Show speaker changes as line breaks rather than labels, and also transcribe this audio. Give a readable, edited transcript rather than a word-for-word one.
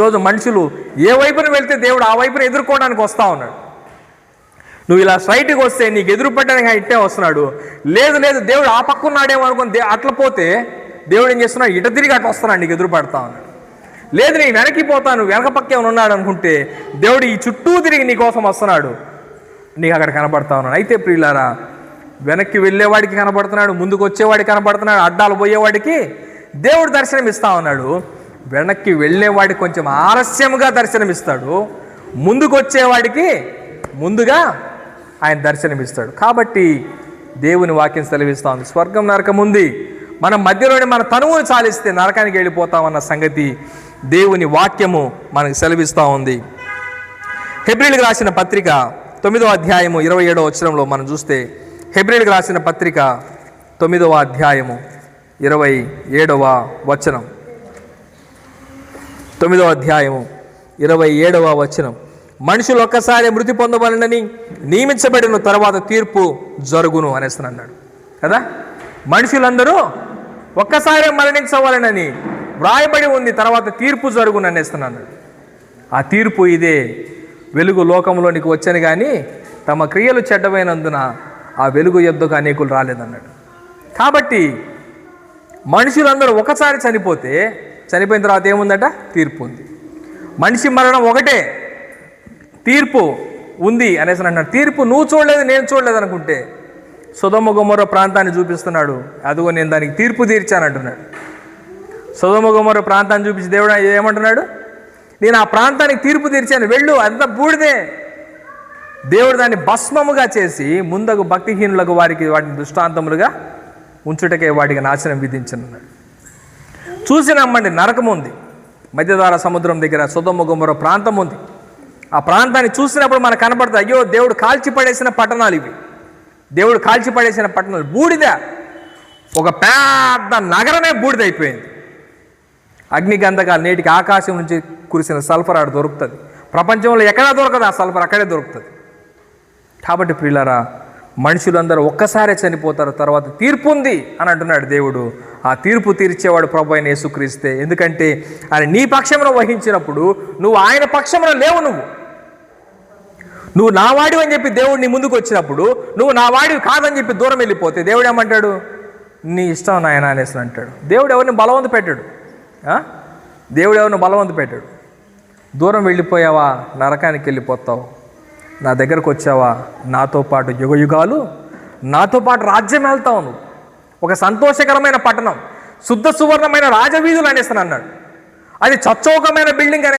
ఈరోజు మనుషులు ఏ వైపున వెళ్తే దేవుడు ఆ వైపున ఎదుర్కోవడానికి వస్తూ ఉన్నాడు. నువ్వు ఇలా స్ట్రైట్గా వస్తే నీకు ఎదురుపడడానికి ఇట్టే వస్తున్నాడు. లేదు లేదు దేవుడు ఆ పక్క ఉన్నాడేమో అనుకుని అట్లా పోతే దేవుడు ఏం చేస్తున్నాడు, ఇట తిరిగి అట్లా వస్తున్నాడు, నీకు ఎదురుపడతా ఉన్నాడు. లేదు నేను వెనక్కి పోతాను, వెనక పక్క ఏమైనా ఉన్నాడు అనుకుంటే దేవుడు ఈ చుట్టూ తిరిగి నీ కోసం వస్తున్నాడు, నీకు అక్కడ కనపడతా ఉన్నాడు. అయితే ప్రియులారా, వెనక్కి వెళ్ళేవాడికి కనపడుతున్నాడు, ముందుకు వచ్చేవాడికి కనపడుతున్నాడు, అడ్డాలు పోయేవాడికి దేవుడు దర్శనం ఇస్తా ఉన్నాడు. వెనక్కి వెళ్ళేవాడికి కొంచెం ఆలస్యంగా దర్శనమిస్తాడు, ముందుకు వచ్చేవాడికి ముందుగా ఆయన దర్శనమిస్తాడు. కాబట్టి దేవుని వాక్యం సెలవిస్తూ ఉంది, స్వర్గం నరకం ఉంది, మనం మధ్యలోనే మన తనువును చాలిస్తే నరకానికి వెళ్ళిపోతామన్న సంగతి దేవుని వాక్యము మనకు సెలవిస్తూ ఉంది. హెబ్రీయులకు రాసిన పత్రిక 9వ అధ్యాయము 27వ వచనంలో మనం చూస్తే, హెబ్రీయులకు రాసిన పత్రిక 9వ అధ్యాయము 27వ వచనం, 9వ అధ్యాయము 27వ వచనం, మనుషులు ఒక్కసారి మృతి పొందవలనని నియమించబడిన తర్వాత తీర్పు జరుగును అనేసి అన్నాడు కదా. మనుషులందరూ ఒక్కసారి మరణించవలనని వ్రాయబడి ఉంది, తర్వాత తీర్పు జరుగును అనేస్తున్నాడు. ఆ తీర్పు ఇదే, వెలుగు లోకంలోనికి వచ్చాను కానీ తమ క్రియలు చెడ్డమైనందున ఆ వెలుగు యొద్దకు అనేకులు రాలేదన్నాడు. కాబట్టి మనుషులందరూ ఒకసారి చనిపోయిన తర్వాత ఏముందట, తీర్పు ఉంది. మనిషి మరణం ఒకటే, తీర్పు ఉంది అనేసి అన్నాడు. తీర్పు నువ్వు చూడలేదు, నేను చూడలేదు అనుకుంటే సొదొమ గొమొర్రా ప్రాంతాన్ని చూపిస్తున్నాడు, అదిగో నేను దానికి తీర్పు తీర్చానంటున్నాడు. సొదొమ గొమొర్రా ప్రాంతాన్ని చూపించి దేవుడు ఏమంటున్నాడు, నేను ఆ ప్రాంతానికి తీర్పు తీర్చాను, వెళ్ళు, అంతా బూడిదే. దేవుడు దాన్ని భస్మముగా చేసి ముందకు భక్తిహీనులకు వాటిని దృష్టాంతములుగా ఉంచుటకే వాటికి నాశనం విధించనున్నాడు. చూసి నమ్మండి, నరకం ఉంది, మధ్యధార సముద్రం దగ్గర సొదొమ గొమొర్రా ప్రాంతం ఉంది. ఆ ప్రాంతాన్ని చూసినప్పుడు మనకు కనపడుతుంది, అయ్యో దేవుడు కాల్చిపడేసిన పట్టణాలు ఇవి, దేవుడు కాల్చిపడేసిన పట్టణాలు, బూడిద, ఒక పెద్ద నగరమే బూడిదైపోయింది. అగ్నిగంధకాలు, నేటికి ఆకాశం నుంచి కురిసిన సల్ఫర్ ఆడ దొరుకుతుంది, ప్రపంచంలో ఎక్కడా దొరకదు ఆ సల్ఫర్, అక్కడే దొరుకుతుంది. కాబట్టి ప్రియులారా, మనుషులందరూ ఒక్కసారే చనిపోతారు, తర్వాత తీర్పు ఉంది అని అంటున్నాడు దేవుడు. ఆ తీర్పు తీర్చేవాడు ప్రభు అయిన యేసుక్రీస్తే. ఎందుకంటే ఆయన నీ పక్షంలో వహించినప్పుడు నువ్వు ఆయన పక్షంలో లేవు. నువ్వు నా వాడివి అని చెప్పి దేవుడు నీ ముందుకు వచ్చినప్పుడు నువ్వు నా వాడివి కాదని చెప్పి దూరం వెళ్ళిపోతే దేవుడు ఏమంటాడు, నీ ఇష్టం నాయన అనేసి అంటాడు. దేవుడు ఎవరిని బలవంత పెట్టాడు, దేవుడు ఎవరిని బలవంత పెట్టాడు. దూరం వెళ్ళిపోయావా, నరకానికి వెళ్ళిపోతావు. నా దగ్గరకు వచ్చావా, నాతో పాటు యుగయుగాలు నాతో పాటు రాజ్యం వెళ్తావు. నువ్వు ఒక సంతోషకరమైన పట్టణం, శుద్ధ సువర్ణమైన రాజవీధులు అనేసి అన్నాడు. అది చచ్చౌకమైన బిల్డింగ్